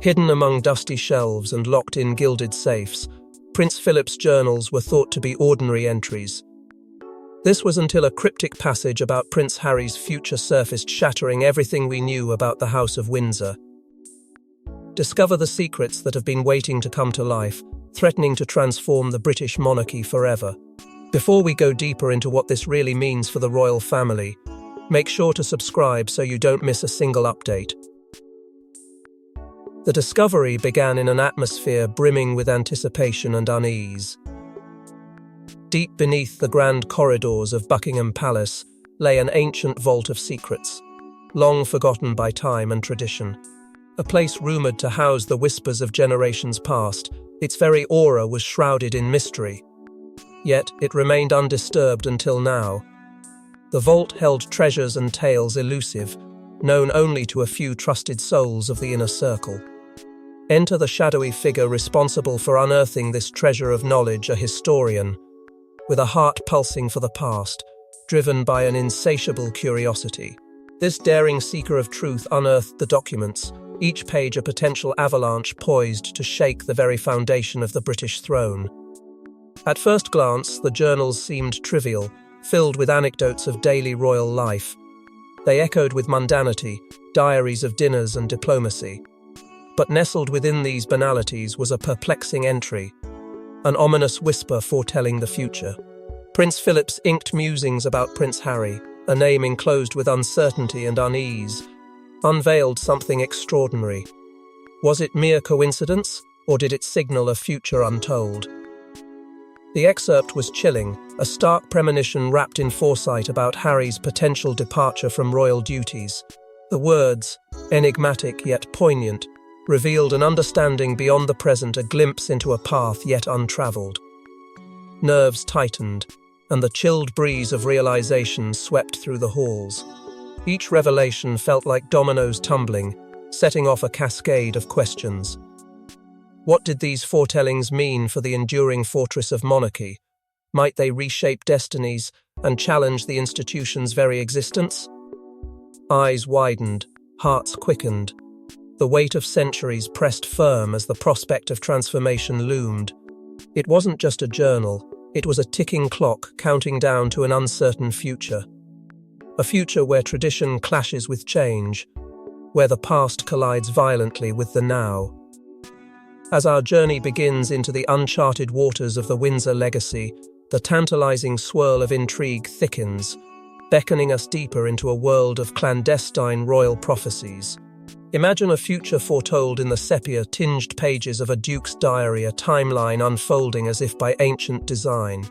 Hidden among dusty shelves and locked in gilded safes, Prince Philip's journals were thought to be ordinary entries. This was until a cryptic passage about Prince Harry's future surfaced, shattering everything we knew about the House of Windsor. Discover the secrets that have been waiting to come to life, threatening to transform the British monarchy forever. Before we go deeper into what this really means for the royal family, make sure to subscribe so you don't miss a single update. The discovery began in an atmosphere brimming with anticipation and unease. Deep beneath the grand corridors of Buckingham Palace lay an ancient vault of secrets, long forgotten by time and tradition. A place rumoured to house the whispers of generations past, its very aura was shrouded in mystery. Yet it remained undisturbed until now. The vault held treasures and tales elusive, known only to a few trusted souls of the inner circle. Enter the shadowy figure responsible for unearthing this treasure of knowledge, a historian, with a heart pulsing for the past, driven by an insatiable curiosity. This daring seeker of truth unearthed the documents, each page a potential avalanche poised to shake the very foundation of the British throne. At first glance, the journals seemed trivial, filled with anecdotes of daily royal life. They echoed with mundanity, diaries of dinners and diplomacy. But nestled within these banalities was a perplexing entry, an ominous whisper foretelling the future. Prince Philip's inked musings about Prince Harry, a name enclosed with uncertainty and unease, unveiled something extraordinary. Was it mere coincidence, or did it signal a future untold? The excerpt was chilling, a stark premonition wrapped in foresight about Harry's potential departure from royal duties. The words, enigmatic yet poignant, revealed an understanding beyond the present, a glimpse into a path yet untravelled. Nerves tightened, and the chilled breeze of realization swept through the halls. Each revelation felt like dominoes tumbling, setting off a cascade of questions. What did these foretellings mean for the enduring fortress of monarchy? Might they reshape destinies and challenge the institution's very existence? Eyes widened, hearts quickened. The weight of centuries pressed firm as the prospect of transformation loomed. It wasn't just a journal, it was a ticking clock counting down to an uncertain future. A future where tradition clashes with change, where the past collides violently with the now. As our journey begins into the uncharted waters of the Windsor legacy, the tantalizing swirl of intrigue thickens, beckoning us deeper into a world of clandestine royal prophecies. Imagine a future foretold in the sepia-tinged pages of a duke's diary, a timeline unfolding as if by ancient design.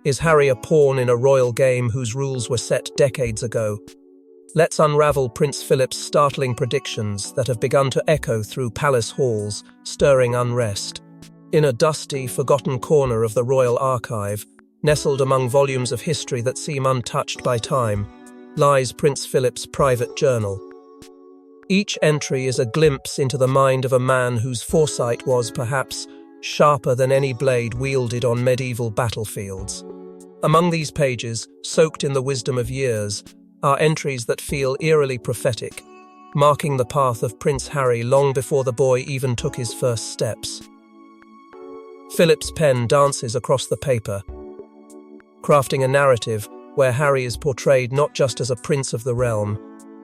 Is Harry a pawn in a royal game whose rules were set decades ago? Let's unravel Prince Philip's startling predictions that have begun to echo through palace halls, stirring unrest. In a dusty, forgotten corner of the royal archive, nestled among volumes of history that seem untouched by time, lies Prince Philip's private journal. Each entry is a glimpse into the mind of a man whose foresight was, perhaps, sharper than any blade wielded on medieval battlefields. Among these pages, soaked in the wisdom of years, are entries that feel eerily prophetic, marking the path of Prince Harry long before the boy even took his first steps. Philip's pen dances across the paper, crafting a narrative where Harry is portrayed not just as a prince of the realm,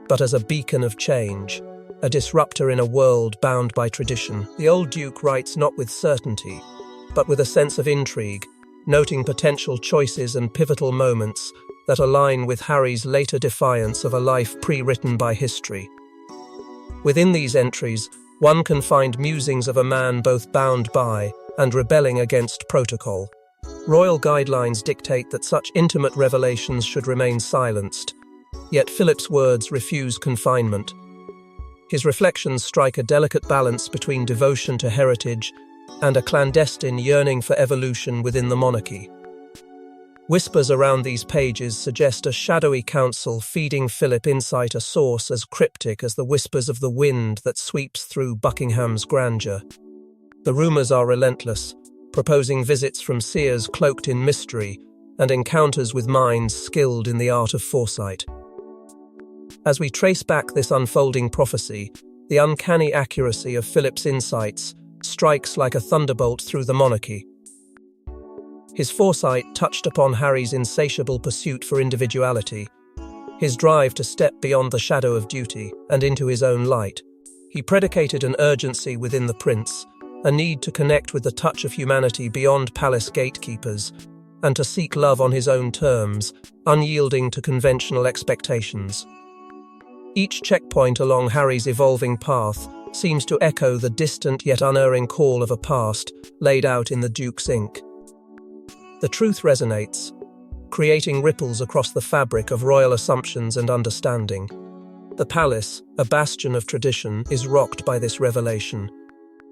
but as a beacon of change, a disruptor in a world bound by tradition. The old Duke writes not with certainty, but with a sense of intrigue, noting potential choices and pivotal moments that align with Harry's later defiance of a life pre-written by history. Within these entries, one can find musings of a man both bound by and rebelling against protocol. Royal guidelines dictate that such intimate revelations should remain silenced, yet Philip's words refuse confinement. His reflections strike a delicate balance between devotion to heritage and a clandestine yearning for evolution within the monarchy. Whispers around these pages suggest a shadowy council feeding Philip insight, a source as cryptic as the whispers of the wind that sweeps through Buckingham's grandeur. The rumours are relentless, proposing visits from seers cloaked in mystery and encounters with minds skilled in the art of foresight. As we trace back this unfolding prophecy, The uncanny accuracy of Philip's insights strikes like a thunderbolt through the monarchy. His foresight touched upon Harry's insatiable pursuit for individuality, his drive to step beyond the shadow of duty and into his own light. He predicated an urgency within the prince, a need to connect with the touch of humanity beyond palace gatekeepers, and to seek love on his own terms, unyielding to conventional expectations. Each checkpoint along Harry's evolving path seems to echo the distant yet unerring call of a past laid out in the Duke's ink. The truth resonates, creating ripples across the fabric of royal assumptions and understanding. The palace, a bastion of tradition, is rocked by this revelation.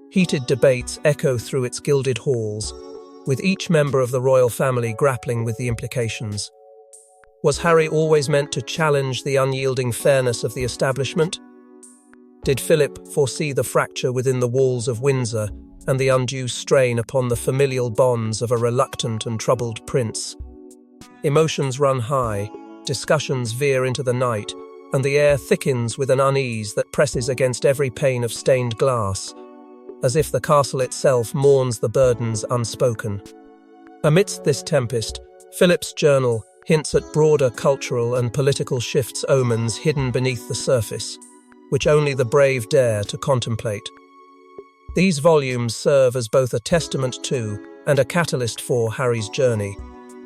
Heated debates echo through its gilded halls, with each member of the royal family grappling with the implications. Was Harry always meant to challenge the unyielding fairness of the establishment? Did Philip foresee the fracture within the walls of Windsor and the undue strain upon the familial bonds of a reluctant and troubled prince? Emotions run high, discussions veer into the night, and the air thickens with an unease that presses against every pane of stained glass, as if the castle itself mourns the burdens unspoken. Amidst this tempest, Philip's journal hints at broader cultural and political shifts, omens hidden beneath the surface, which only the brave dare to contemplate. These volumes serve as both a testament to and a catalyst for Harry's journey,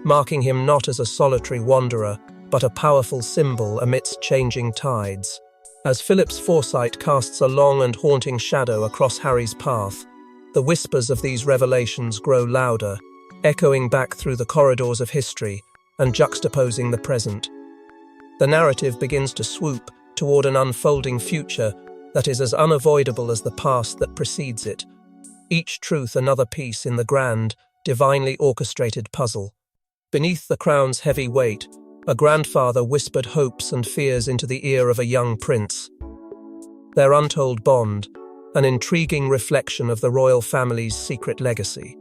marking him not as a solitary wanderer, but a powerful symbol amidst changing tides. As Philip's foresight casts a long and haunting shadow across Harry's path, the whispers of these revelations grow louder, echoing back through the corridors of history and juxtaposing the present. The narrative begins to swoop toward an unfolding future that is as unavoidable as the past that precedes it, each truth another piece in the grand, divinely orchestrated puzzle. Beneath the crown's heavy weight, a grandfather whispered hopes and fears into the ear of a young prince. Their untold bond, an intriguing reflection of the royal family's secret legacy.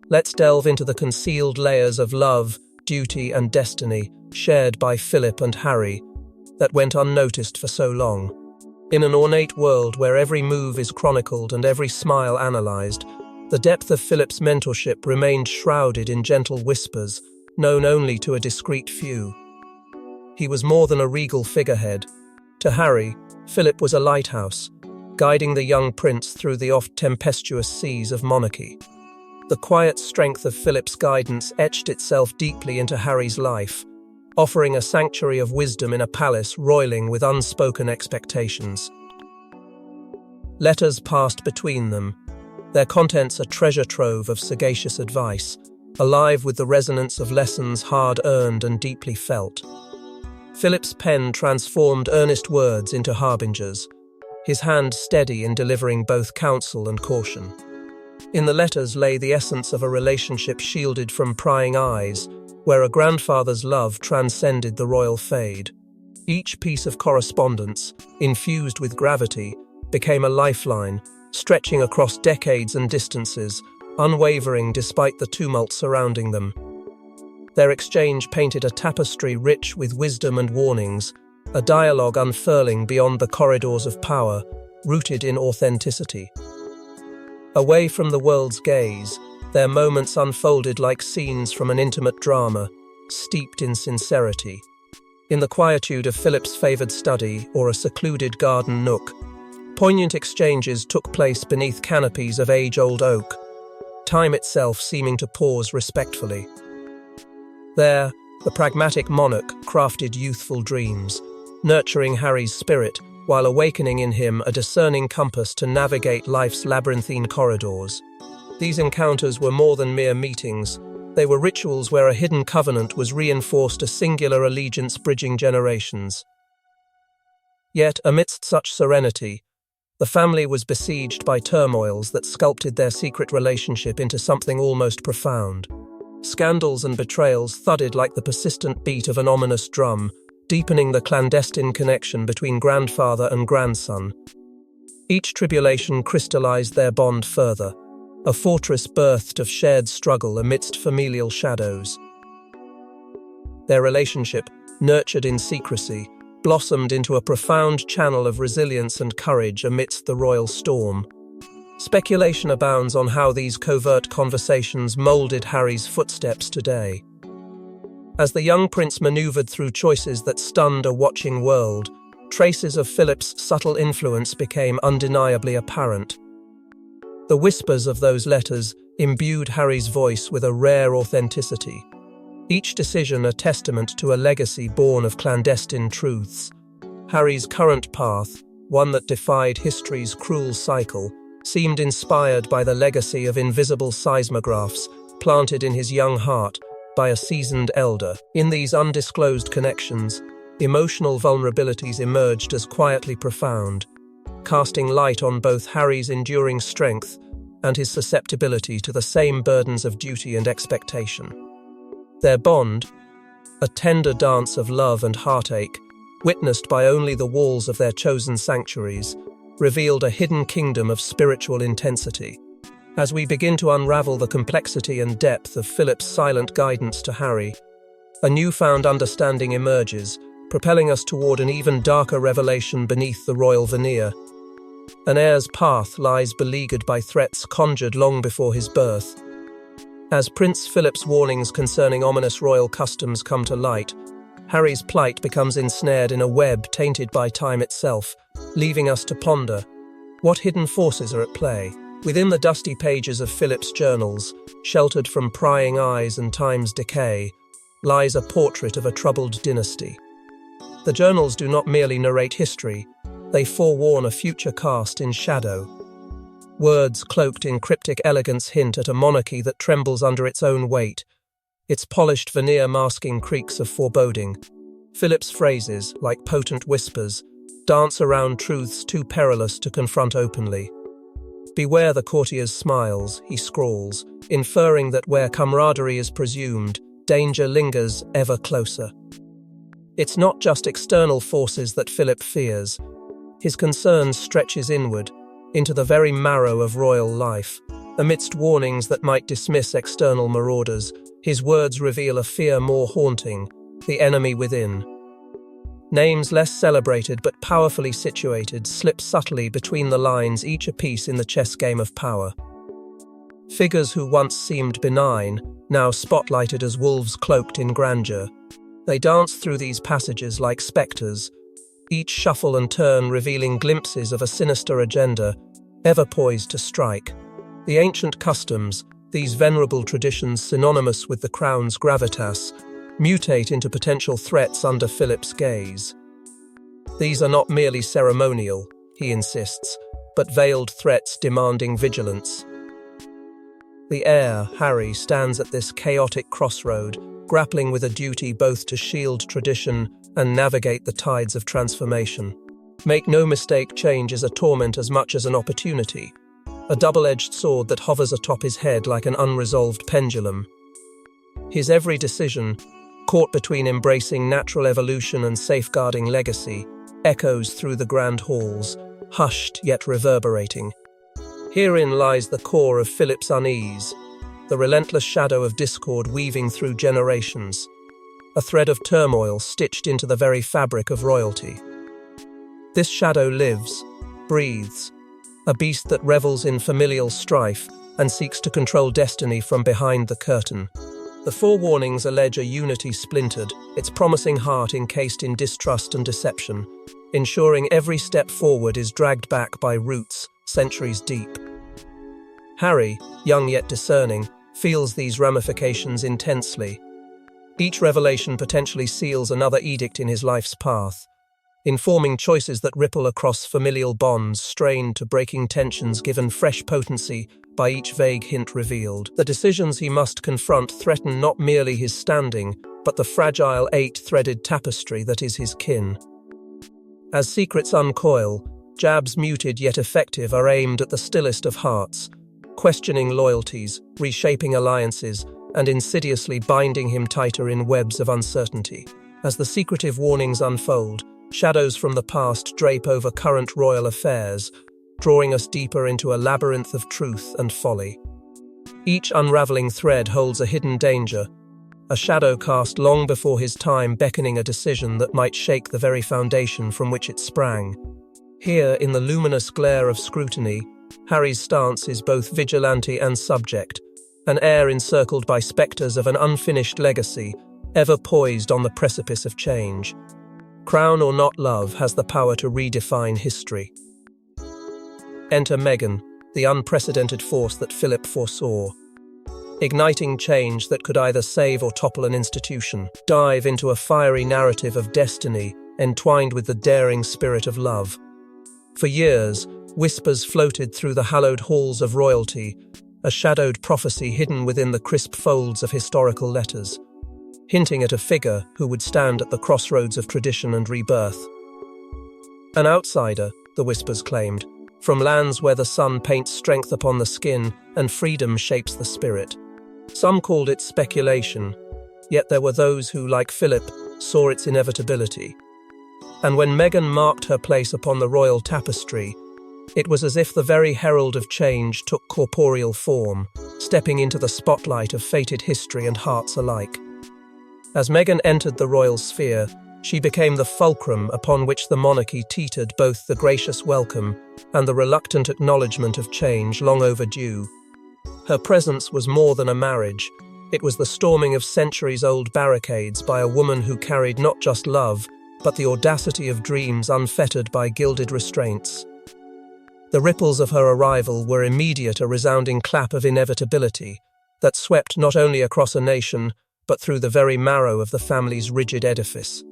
Let's delve into the concealed layers of love, duty and destiny shared by Philip and Harry that went unnoticed for so long. In an ornate world where every move is chronicled and every smile analysed, the depth of Philip's mentorship remained shrouded in gentle whispers, known only to a discreet few. He was more than a regal figurehead. To Harry, Philip was a lighthouse, guiding the young prince through the oft-tempestuous seas of monarchy. The quiet strength of Philip's guidance etched itself deeply into Harry's life, offering a sanctuary of wisdom in a palace roiling with unspoken expectations. Letters passed between them, their contents a treasure trove of sagacious advice, alive with the resonance of lessons hard-earned and deeply felt. Philip's pen transformed earnest words into harbingers, his hand steady in delivering both counsel and caution. In the letters lay the essence of a relationship shielded from prying eyes, where a grandfather's love transcended the royal fade. Each piece of correspondence, infused with gravity, became a lifeline, stretching across decades and distances, unwavering despite the tumult surrounding them. Their exchange painted a tapestry rich with wisdom and warnings, a dialogue unfurling beyond the corridors of power, rooted in authenticity. Away from the world's gaze, their moments unfolded like scenes from an intimate drama, steeped in sincerity. In the quietude of Philip's favoured study or a secluded garden nook, poignant exchanges took place beneath canopies of age-old oak, time itself seeming to pause respectfully. There, the pragmatic monarch crafted youthful dreams, nurturing Harry's spirit while awakening in him a discerning compass to navigate life's labyrinthine corridors. These encounters were more than mere meetings. They were rituals where a hidden covenant was reinforced, a singular allegiance bridging generations. Yet, amidst such serenity, the family was besieged by turmoils that sculpted their secret relationship into something almost profound. Scandals and betrayals thudded like the persistent beat of an ominous drum, deepening the clandestine connection between grandfather and grandson. Each tribulation crystallized their bond further, a fortress birthed of shared struggle amidst familial shadows. Their relationship, nurtured in secrecy, blossomed into a profound channel of resilience and courage amidst the royal storm. Speculation abounds on how these covert conversations molded Harry's footsteps today. As the young prince maneuvered through choices that stunned a watching world, traces of Philip's subtle influence became undeniably apparent. The whispers of those letters imbued Harry's voice with a rare authenticity, each decision a testament to a legacy born of clandestine truths. Harry's current path, one that defied history's cruel cycle, seemed inspired by the legacy of invisible seismographs planted in his young heart by a seasoned elder. In these undisclosed connections, emotional vulnerabilities emerged as quietly profound, casting light on both Harry's enduring strength and his susceptibility to the same burdens of duty and expectation. Their bond, a tender dance of love and heartache, witnessed by only the walls of their chosen sanctuaries, revealed a hidden kingdom of spiritual intensity. As we begin to unravel the complexity and depth of Philip's silent guidance to Harry, a newfound understanding emerges, propelling us toward an even darker revelation beneath the royal veneer. An heir's path lies beleaguered by threats conjured long before his birth. As Prince Philip's warnings concerning ominous royal customs come to light, Harry's plight becomes ensnared in a web tainted by time itself, leaving us to ponder what hidden forces are at play. Within the dusty pages of Philip's journals, sheltered from prying eyes and time's decay, lies a portrait of a troubled dynasty. The journals do not merely narrate history, they forewarn a future cast in shadow. Words cloaked in cryptic elegance hint at a monarchy that trembles under its own weight, its polished veneer masking creaks of foreboding. Philip's phrases, like potent whispers, dance around truths too perilous to confront openly. "Beware the courtier's smiles," he scrawls, inferring that where camaraderie is presumed, danger lingers ever closer. It's not just external forces that Philip fears. His concern stretches inward, into the very marrow of royal life. Amidst warnings that might dismiss external marauders, his words reveal a fear more haunting, the enemy within. Names less celebrated but powerfully situated slip subtly between the lines, each a piece in the chess game of power. Figures who once seemed benign, now spotlighted as wolves cloaked in grandeur. They dance through these passages like spectres, each shuffle and turn revealing glimpses of a sinister agenda, ever poised to strike. The ancient customs, these venerable traditions synonymous with the crown's gravitas, mutate into potential threats under Philip's gaze. These are not merely ceremonial, he insists, but veiled threats demanding vigilance. The heir, Harry, stands at this chaotic crossroad, grappling with a duty both to shield tradition and navigate the tides of transformation. Make no mistake, change is a torment as much as an opportunity, a double-edged sword that hovers atop his head like an unresolved pendulum. His every decision, caught between embracing natural evolution and safeguarding legacy, echoes through the grand halls, hushed yet reverberating. Herein lies the core of Philip's unease, the relentless shadow of discord weaving through generations, a thread of turmoil stitched into the very fabric of royalty. This shadow lives, breathes, a beast that revels in familial strife and seeks to control destiny from behind the curtain. The forewarnings allege a unity splintered, its promising heart encased in distrust and deception, ensuring every step forward is dragged back by roots centuries deep. Harry, young yet discerning, feels these ramifications intensely. Each revelation potentially seals another edict in his life's path, informing choices that ripple across familial bonds strained to breaking tensions given fresh potency by each vague hint revealed. The decisions he must confront threaten not merely his standing, but the fragile eight-threaded tapestry that is his kin. As secrets uncoil, jabs muted yet effective are aimed at the stillest of hearts, questioning loyalties, reshaping alliances, and insidiously binding him tighter in webs of uncertainty. As the secretive warnings unfold, shadows from the past drape over current royal affairs, drawing us deeper into a labyrinth of truth and folly. Each unraveling thread holds a hidden danger, a shadow cast long before his time, beckoning a decision that might shake the very foundation from which it sprang. Here, in the luminous glare of scrutiny, Harry's stance is both vigilante and subject, an heir encircled by spectres of an unfinished legacy, ever poised on the precipice of change. Crown or not, love has the power to redefine history. Enter Meghan, the unprecedented force that Philip foresaw. Igniting change that could either save or topple an institution, dive into a fiery narrative of destiny entwined with the daring spirit of love. For years, whispers floated through the hallowed halls of royalty, a shadowed prophecy hidden within the crisp folds of historical letters, hinting at a figure who would stand at the crossroads of tradition and rebirth. An outsider, the whispers claimed, from lands where the sun paints strength upon the skin and freedom shapes the spirit. Some called it speculation, yet there were those who, like Philip, saw its inevitability. And when Meghan marked her place upon the royal tapestry, it was as if the very herald of change took corporeal form, stepping into the spotlight of fated history and hearts alike. As Meghan entered the royal sphere, she became the fulcrum upon which the monarchy teetered, both the gracious welcome and the reluctant acknowledgement of change long overdue. Her presence was more than a marriage. It was the storming of centuries-old barricades by a woman who carried not just love, but the audacity of dreams unfettered by gilded restraints. The ripples of her arrival were immediate, a resounding clap of inevitability that swept not only across a nation, but through the very marrow of the family's rigid edifice.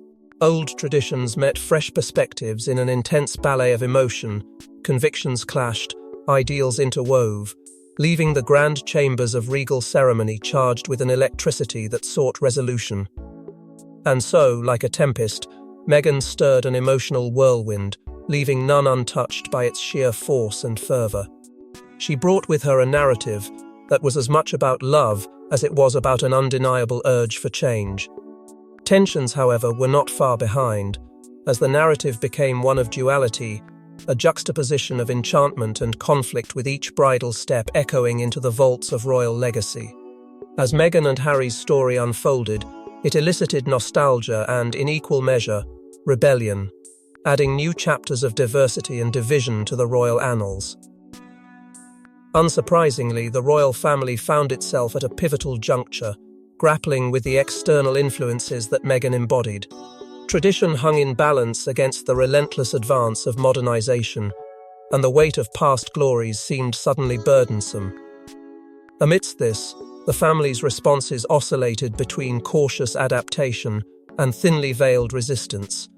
Old traditions met fresh perspectives in an intense ballet of emotion. Convictions clashed, ideals interwove, leaving the grand chambers of regal ceremony charged with an electricity that sought resolution. And so, like a tempest, Meghan stirred an emotional whirlwind, leaving none untouched by its sheer force and fervour. She brought with her a narrative that was as much about love as it was about an undeniable urge for change. Tensions, however, were not far behind, as the narrative became one of duality, a juxtaposition of enchantment and conflict, with each bridal step echoing into the vaults of royal legacy. As Meghan and Harry's story unfolded, it elicited nostalgia and, in equal measure, rebellion, adding new chapters of diversity and division to the royal annals. Unsurprisingly, the royal family found itself at a pivotal juncture, grappling with the external influences that Meghan embodied. Tradition hung in balance against the relentless advance of modernization, and the weight of past glories seemed suddenly burdensome. Amidst this, the family's responses oscillated between cautious adaptation and thinly veiled resistance,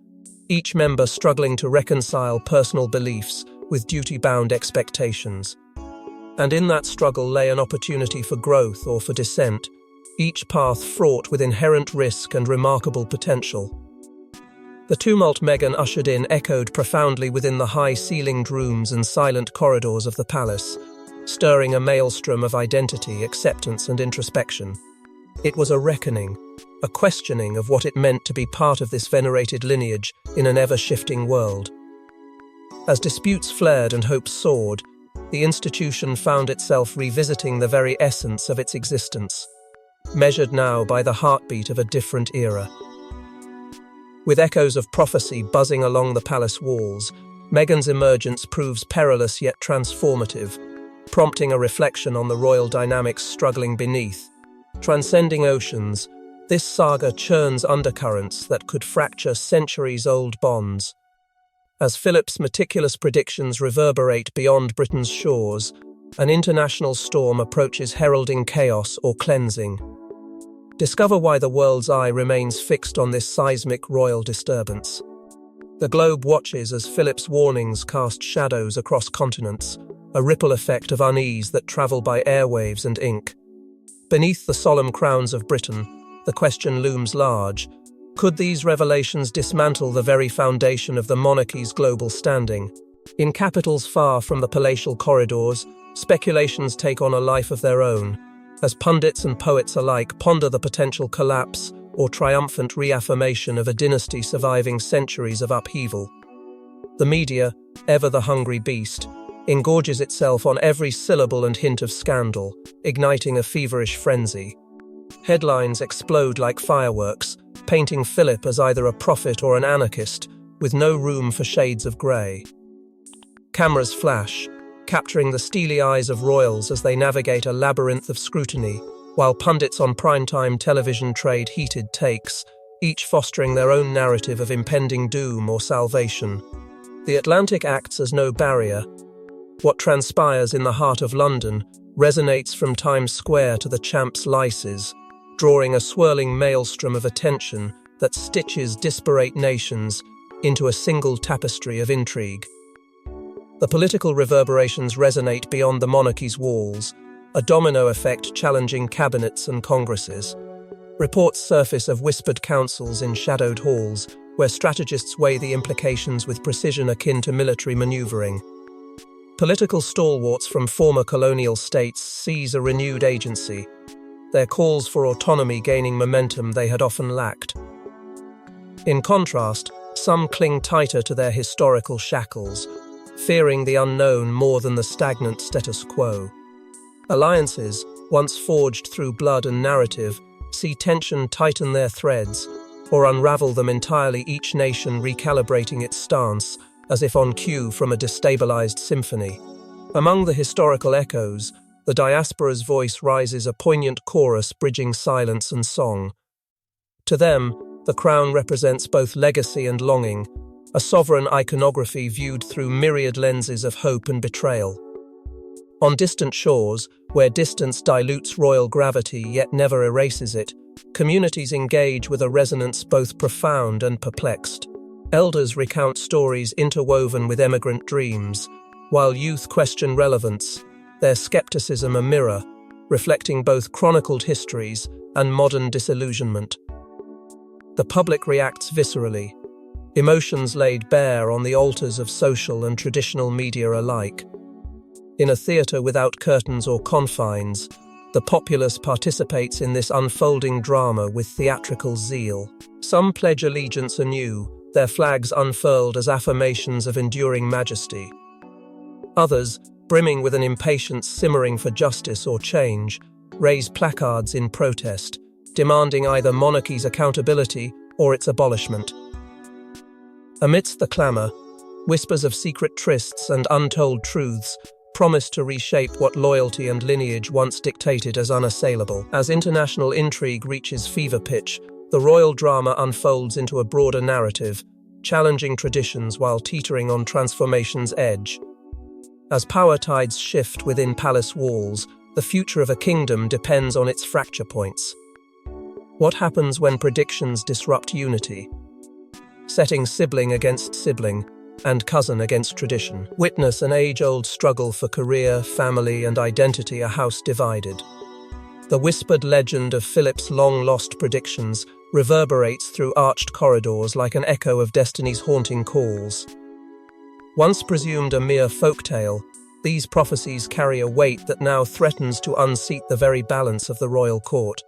each member struggling to reconcile personal beliefs with duty-bound expectations. And in that struggle lay an opportunity for growth or for dissent, each path fraught with inherent risk and remarkable potential. The tumult Meghan ushered in echoed profoundly within the high-ceilinged rooms and silent corridors of the palace, stirring a maelstrom of identity, acceptance, and introspection. It was a reckoning, a questioning of what it meant to be part of this venerated lineage in an ever-shifting world. As disputes flared and hopes soared, the institution found itself revisiting the very essence of its existence, measured now by the heartbeat of a different era. With echoes of prophecy buzzing along the palace walls, Meghan's emergence proves perilous yet transformative, prompting a reflection on the royal dynamics struggling beneath. Transcending oceans, this saga churns undercurrents that could fracture centuries-old bonds. As Philip's meticulous predictions reverberate beyond Britain's shores, an international storm approaches, heralding chaos or cleansing. Discover why the world's eye remains fixed on this seismic royal disturbance. The globe watches as Philip's warnings cast shadows across continents, a ripple effect of unease that travel by airwaves and ink. Beneath the solemn crowns of Britain, the question looms large. Could these revelations dismantle the very foundation of the monarchy's global standing? In capitals far from the palatial corridors, speculations take on a life of their own, as pundits and poets alike ponder the potential collapse or triumphant reaffirmation of a dynasty surviving centuries of upheaval. The media, ever the hungry beast, engorges itself on every syllable and hint of scandal, igniting a feverish frenzy. Headlines explode like fireworks, painting Philip as either a prophet or an anarchist, with no room for shades of grey. Cameras flash, capturing the steely eyes of royals as they navigate a labyrinth of scrutiny, while pundits on primetime television trade heated takes, each fostering their own narrative of impending doom or salvation. The Atlantic acts as no barrier. What transpires in the heart of London resonates from Times Square to the Champs Elysees, drawing a swirling maelstrom of attention that stitches disparate nations into a single tapestry of intrigue. The political reverberations resonate beyond the monarchy's walls, a domino effect challenging cabinets and congresses. Reports surface of whispered councils in shadowed halls, where strategists weigh the implications with precision akin to military maneuvering. Political stalwarts from former colonial states seize a renewed agency, their calls for autonomy gaining momentum they had often lacked. In contrast, some cling tighter to their historical shackles, fearing the unknown more than the stagnant status quo. Alliances, once forged through blood and narrative, see tension tighten their threads, or unravel them entirely, each nation recalibrating its stance, as if on cue from a destabilized symphony. Among the historical echoes, the diaspora's voice rises, a poignant chorus bridging silence and song. To them, the crown represents both legacy and longing, a sovereign iconography viewed through myriad lenses of hope and betrayal. On distant shores, where distance dilutes royal gravity yet never erases it, communities engage with a resonance both profound and perplexed. Elders recount stories interwoven with emigrant dreams, while youth question relevance, their skepticism a mirror, reflecting both chronicled histories and modern disillusionment. The public reacts viscerally, emotions laid bare on the altars of social and traditional media alike. In a theatre without curtains or confines, the populace participates in this unfolding drama with theatrical zeal. Some pledge allegiance anew, their flags unfurled as affirmations of enduring majesty. Others, brimming with an impatience simmering for justice or change, raise placards in protest, demanding either monarchy's accountability or its abolishment. Amidst the clamour, whispers of secret trysts and untold truths promise to reshape what loyalty and lineage once dictated as unassailable. As international intrigue reaches fever pitch, the royal drama unfolds into a broader narrative, challenging traditions while teetering on transformation's edge. As power tides shift within palace walls, the future of a kingdom depends on its fracture points. What happens when predictions disrupt unity? Setting sibling against sibling, and cousin against tradition. Witness an age-old struggle for career, family, and identity, a house divided. The whispered legend of Philip's long-lost predictions reverberates through arched corridors like an echo of destiny's haunting calls. Once presumed a mere folktale, these prophecies carry a weight that now threatens to unseat the very balance of the royal court.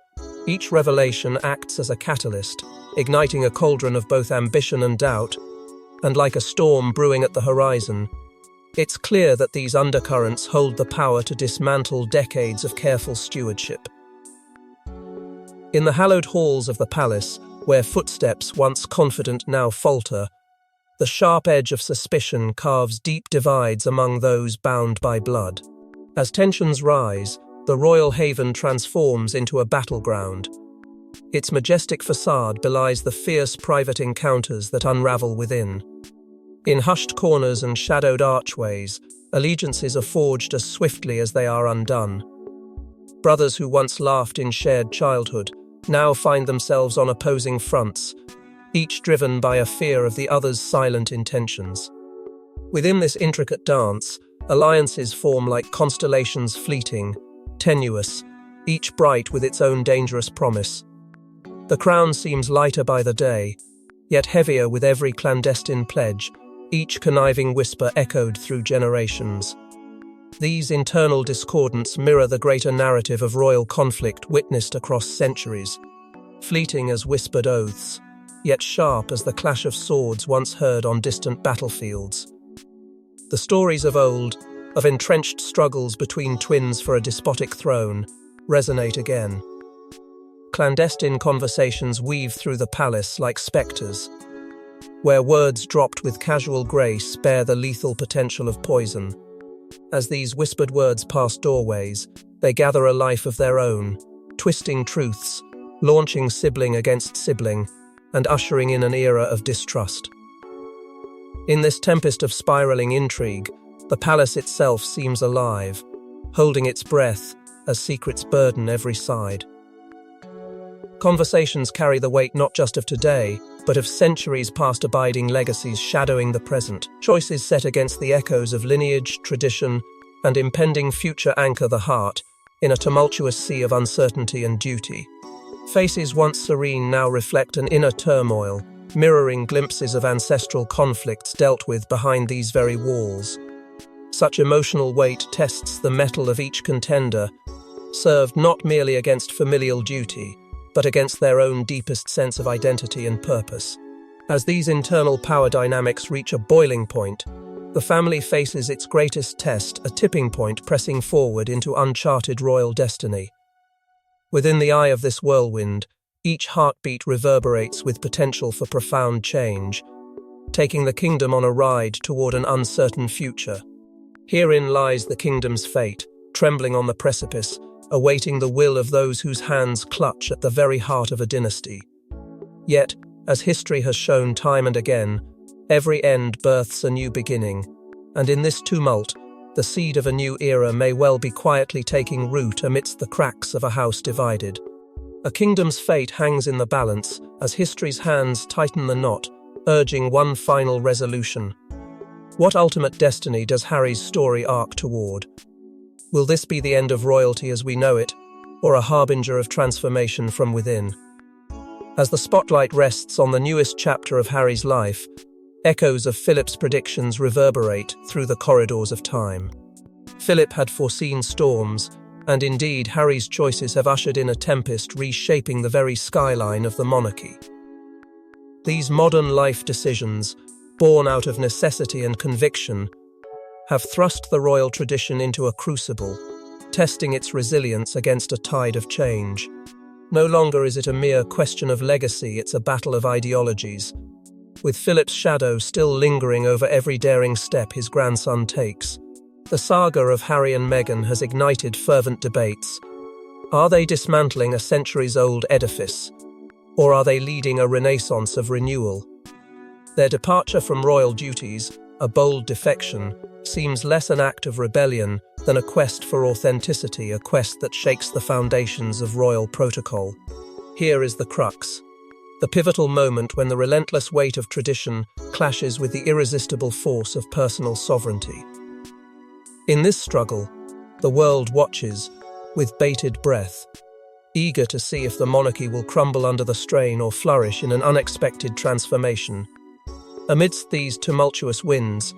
Each revelation acts as a catalyst, igniting a cauldron of both ambition and doubt, and like a storm brewing at the horizon, it's clear that these undercurrents hold the power to dismantle decades of careful stewardship. In the hallowed halls of the palace, where footsteps once confident now falter, the sharp edge of suspicion carves deep divides among those bound by blood. As tensions rise, the royal haven transforms into a battleground. Its majestic facade belies the fierce private encounters that unravel within. In hushed corners and shadowed archways, allegiances are forged as swiftly as they are undone. Brothers who once laughed in shared childhood now find themselves on opposing fronts, each driven by a fear of the other's silent intentions. Within this intricate dance, alliances form like constellations, fleeting, tenuous, each bright with its own dangerous promise. The crown seems lighter by the day, yet heavier with every clandestine pledge, each conniving whisper echoed through generations. These internal discordants mirror the greater narrative of royal conflict witnessed across centuries, fleeting as whispered oaths, yet sharp as the clash of swords once heard on distant battlefields. The stories of old, of entrenched struggles between twins for a despotic throne, resonate again. clandestine conversations weave through the palace like spectres, where words dropped with casual grace bear the lethal potential of poison. As these whispered words pass doorways, they gather a life of their own, twisting truths, launching sibling against sibling, and ushering in an era of distrust. In this tempest of spiraling intrigue, the palace itself seems alive, holding its breath as secrets burden every side. Conversations carry the weight not just of today, but of centuries past, abiding legacies shadowing the present. Choices set against the echoes of lineage, tradition, and impending future anchor the heart in a tumultuous sea of uncertainty and duty. Faces once serene now reflect an inner turmoil, mirroring glimpses of ancestral conflicts dealt with behind these very walls. Such emotional weight tests the mettle of each contender, served not merely against familial duty, but against their own deepest sense of identity and purpose. As these internal power dynamics reach a boiling point, the family faces its greatest test, a tipping point pressing forward into uncharted royal destiny. Within the eye of this whirlwind, each heartbeat reverberates with potential for profound change, taking the kingdom on a ride toward an uncertain future. Herein lies the kingdom's fate, trembling on the precipice, awaiting the will of those whose hands clutch at the very heart of a dynasty. Yet, as history has shown time and again, every end births a new beginning, and in this tumult, the seed of a new era may well be quietly taking root amidst the cracks of a house divided. A kingdom's fate hangs in the balance as history's hands tighten the knot, urging one final resolution. What ultimate destiny does Harry's story arc toward? Will this be the end of royalty as we know it, or a harbinger of transformation from within? As the spotlight rests on the newest chapter of Harry's life, echoes of Philip's predictions reverberate through the corridors of time. Philip had foreseen storms, and indeed Harry's choices have ushered in a tempest reshaping the very skyline of the monarchy. These modern life decisions, born out of necessity and conviction, have thrust the royal tradition into a crucible, testing its resilience against a tide of change. No longer is it a mere question of legacy, it's a battle of ideologies, with Philip's shadow still lingering over every daring step his grandson takes. The saga of Harry and Meghan has ignited fervent debates. Are they dismantling a centuries-old edifice, or are they leading a renaissance of renewal? Their departure from royal duties, a bold defection, seems less an act of rebellion than a quest for authenticity, a quest that shakes the foundations of royal protocol. Here is the crux, the pivotal moment when the relentless weight of tradition clashes with the irresistible force of personal sovereignty. In this struggle, the world watches, with bated breath, eager to see if the monarchy will crumble under the strain or flourish in an unexpected transformation. Amidst these tumultuous winds,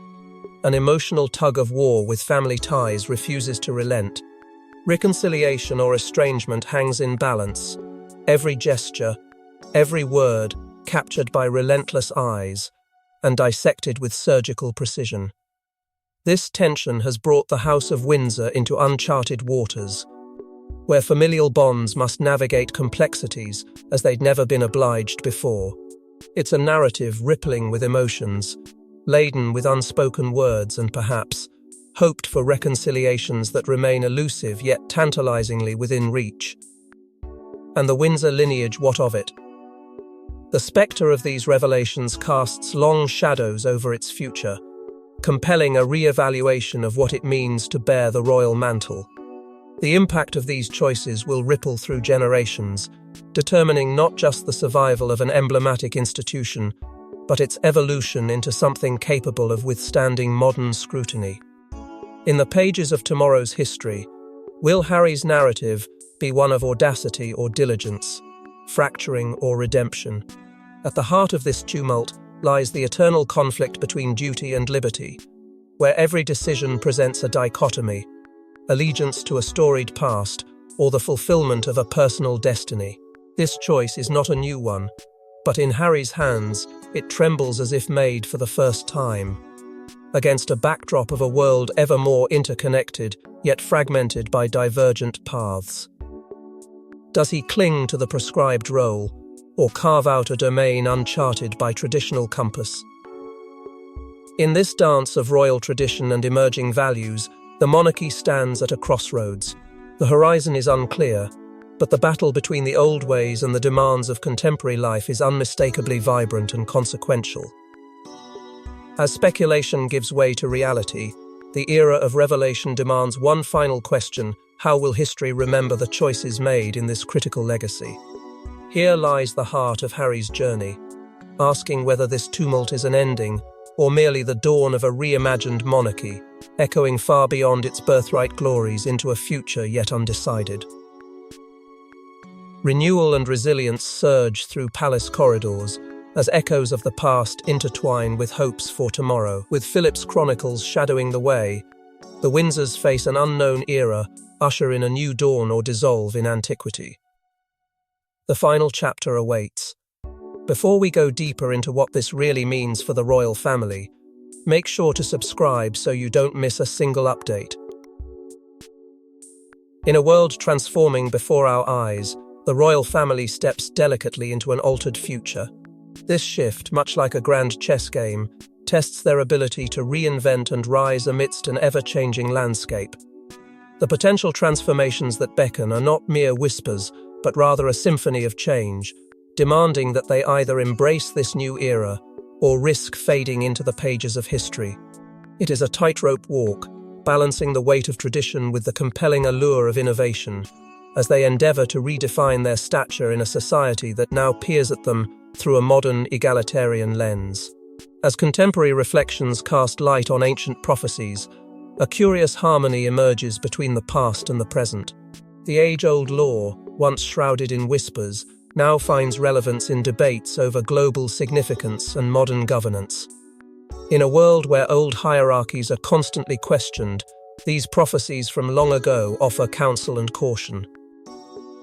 an emotional tug-of-war with family ties refuses to relent. Reconciliation or estrangement hangs in balance, every gesture, every word captured by relentless eyes and dissected with surgical precision. This tension has brought the House of Windsor into uncharted waters, where familial bonds must navigate complexities as they'd never been obliged before. It's a narrative rippling with emotions, laden with unspoken words and perhaps hoped for reconciliations that remain elusive yet tantalizingly within reach. And the Windsor lineage, what of it? The spectre of these revelations casts long shadows over its future, compelling a re-evaluation of what it means to bear the royal mantle. The impact of these choices will ripple through generations, determining not just the survival of an emblematic institution, but its evolution into something capable of withstanding modern scrutiny. In the pages of tomorrow's history, will Harry's narrative be one of audacity or diligence, fracturing or redemption? At the heart of this tumult lies the eternal conflict between duty and liberty, where every decision presents a dichotomy, allegiance to a storied past or the fulfillment of a personal destiny. This choice is not a new one, but in Harry's hands, it trembles as if made for the first time. Against a backdrop of a world ever more interconnected, yet fragmented by divergent paths. Does he cling to the prescribed role, or carve out a domain uncharted by traditional compass? In this dance of royal tradition and emerging values, the monarchy stands at a crossroads. The horizon is unclear, but the battle between the old ways and the demands of contemporary life is unmistakably vibrant and consequential. As speculation gives way to reality, the era of revelation demands one final question: how will history remember the choices made in this critical legacy? Here lies the heart of Harry's journey, asking whether this tumult is an ending or merely the dawn of a reimagined monarchy, echoing far beyond its birthright glories into a future yet undecided. Renewal and resilience surge through palace corridors as echoes of the past intertwine with hopes for tomorrow. With Philip's chronicles shadowing the way, the Windsors face an unknown era, usher in a new dawn or dissolve in antiquity. The final chapter awaits. Before we go deeper into what this really means for the royal family, make sure to subscribe so you don't miss a single update. In a world transforming before our eyes, the royal family steps delicately into an altered future. This shift, much like a grand chess game, tests their ability to reinvent and rise amidst an ever-changing landscape. The potential transformations that beckon are not mere whispers, but rather a symphony of change, demanding that they either embrace this new era or risk fading into the pages of history. It is a tightrope walk, balancing the weight of tradition with the compelling allure of innovation, as they endeavour to redefine their stature in a society that now peers at them through a modern, egalitarian lens. As contemporary reflections cast light on ancient prophecies, a curious harmony emerges between the past and the present. The age-old law, once shrouded in whispers, now finds relevance in debates over global significance and modern governance. In a world where old hierarchies are constantly questioned, these prophecies from long ago offer counsel and caution.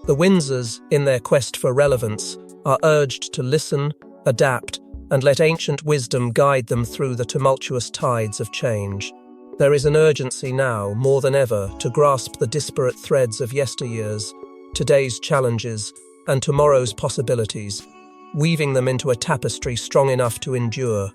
The Windsors, in their quest for relevance, are urged to listen, adapt, and let ancient wisdom guide them through the tumultuous tides of change. There is an urgency now, more than ever, to grasp the disparate threads of yesteryear's, today's challenges, and tomorrow's possibilities, weaving them into a tapestry strong enough to endure.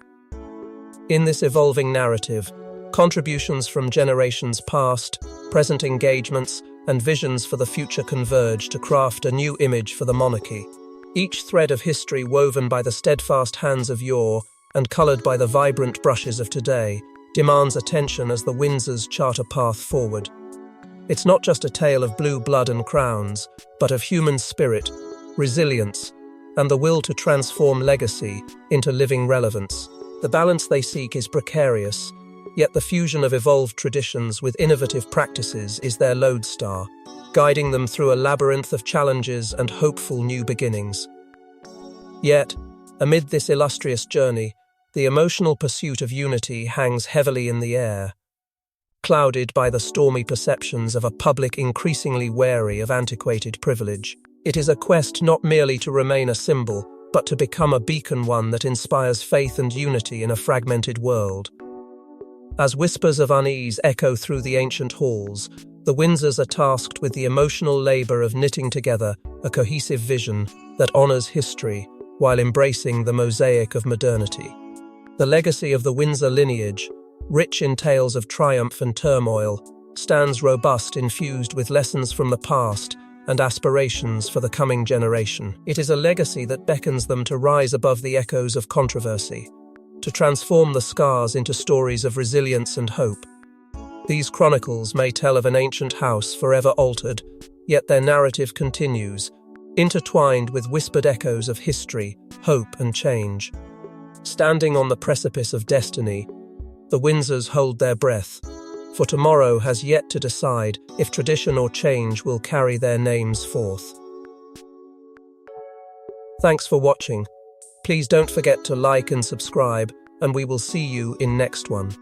In this evolving narrative, contributions from generations past, present engagements, and visions for the future converge to craft a new image for the monarchy. Each thread of history woven by the steadfast hands of yore and coloured by the vibrant brushes of today demands attention as the Windsors chart a path forward. It's not just a tale of blue blood and crowns, but of human spirit, resilience, and the will to transform legacy into living relevance. The balance they seek is precarious, yet the fusion of evolved traditions with innovative practices is their lodestar, guiding them through a labyrinth of challenges and hopeful new beginnings. Yet, amid this illustrious journey, the emotional pursuit of unity hangs heavily in the air, clouded by the stormy perceptions of a public increasingly wary of antiquated privilege. It is a quest not merely to remain a symbol, but to become a beacon, one that inspires faith and unity in a fragmented world. As whispers of unease echo through the ancient halls, the Windsors are tasked with the emotional labour of knitting together a cohesive vision that honours history while embracing the mosaic of modernity. The legacy of the Windsor lineage, rich in tales of triumph and turmoil, stands robust, infused with lessons from the past and aspirations for the coming generation. It is a legacy that beckons them to rise above the echoes of controversy, to transform the scars into stories of resilience and hope. These chronicles may tell of an ancient house forever altered, yet their narrative continues, intertwined with whispered echoes of history, hope, and change. Standing on the precipice of destiny, the Windsors hold their breath, for tomorrow has yet to decide if tradition or change will carry their names forth. Thanks for watching. Please don't forget to like and subscribe, and we will see you in next one.